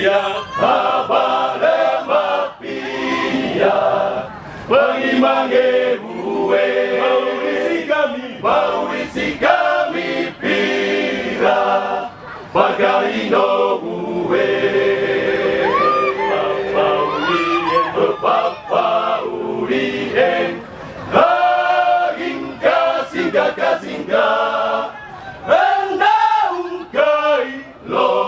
pia habare mapia pengimange buwe maurisi kami pira bagarino buwe Papa Urien Hagingka singga